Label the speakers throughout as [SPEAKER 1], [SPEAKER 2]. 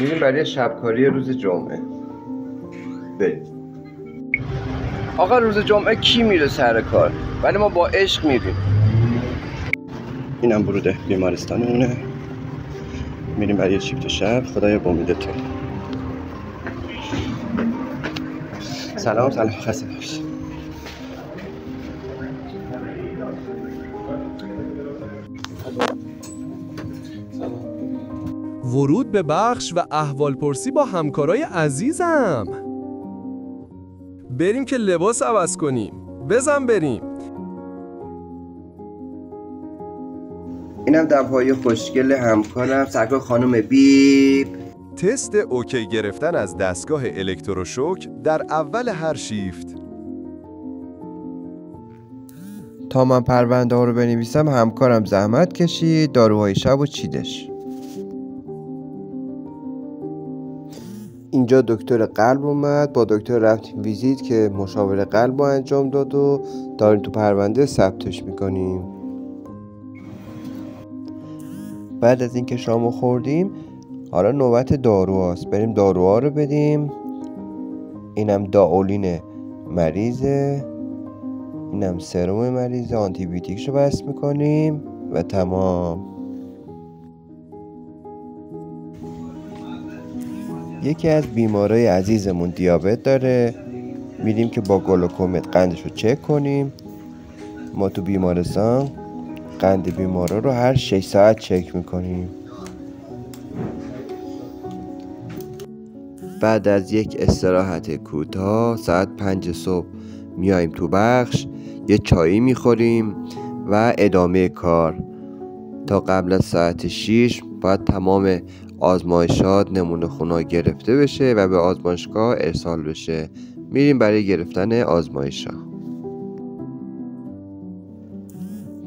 [SPEAKER 1] میریم برای شبکاری روز جمعه. بریم. آقا روز جمعه کی میره سر کار؟ ولی ما با عشق میریم. اینم ورود بیمارستانمونه. میریم برای شیفت شب. خدایا با امیدتون. سلام خسته نباشید.
[SPEAKER 2] ورود به بخش و احوالپرسی با همکارای عزیزم. بریم که لباس عوض کنیم. بزن بریم.
[SPEAKER 1] اینم دمپایی خوشگل همکارم سرکار خانم بیب.
[SPEAKER 3] تست اوکی گرفتن از دستگاه الکتروشوک در اول هر شیفت.
[SPEAKER 1] تا من پرونده ها رو بنویسم همکارم زحمت کشید، داروهای شب و چیدش. اینجا دکتر قلب اومد، با دکتر رفتیم ویزیت که مشاوره قلب رو انجام داد و داریم تو پرونده ثبتش میکنیم. بعد از اینکه شامو خوردیم حالا نوبت داروهاست. بریم داروها رو بدیم. اینم داولین مریضه، اینم سرم مریضه، آنتی بیوتیکشو بس میکنیم و تمام. یکی از بیمارای عزیزمون دیابت داره، میریم که با گلوکومتر قندشو چک کنیم. ما تو بیمارستان قند بیمارا رو هر 6 ساعت چک میکنیم. بعد از یک استراحت کوتاه ساعت 5 صبح میایم تو بخش، یه چایی میخوریم و ادامه کار. تا قبل از ساعت 6 باید تمام آزمایشات نمونه خونها گرفته بشه و به آزمایشگاه ارسال بشه. میریم برای گرفتن آزمایش‌ها.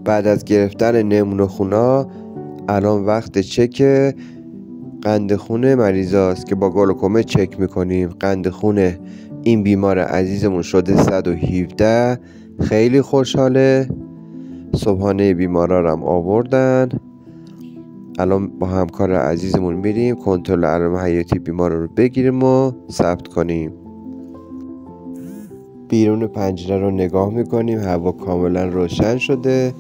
[SPEAKER 1] بعد از گرفتن نمونه خونها الان وقت چک قند خون مریضاست که با گلوکومتر چک میکنیم. قند خون این بیمار عزیزمون شده 117. خیلی خوشحاله. صبحانه بیمارا رو هم آوردن. الان با همکار عزیزمون میریم کنترل علائم حیاتی بیمار رو بگیریم و ثبت کنیم. بیرون پنجره رو نگاه میکنیم، هوا کاملا روشن شده.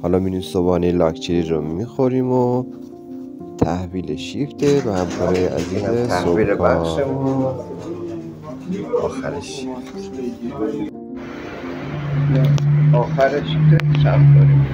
[SPEAKER 1] حالا میریم صبحانه لاکچری رو میخوریم و تحویل شیفته و همکار عزیز تحویل بخشمون آخر شیفت شب داریم.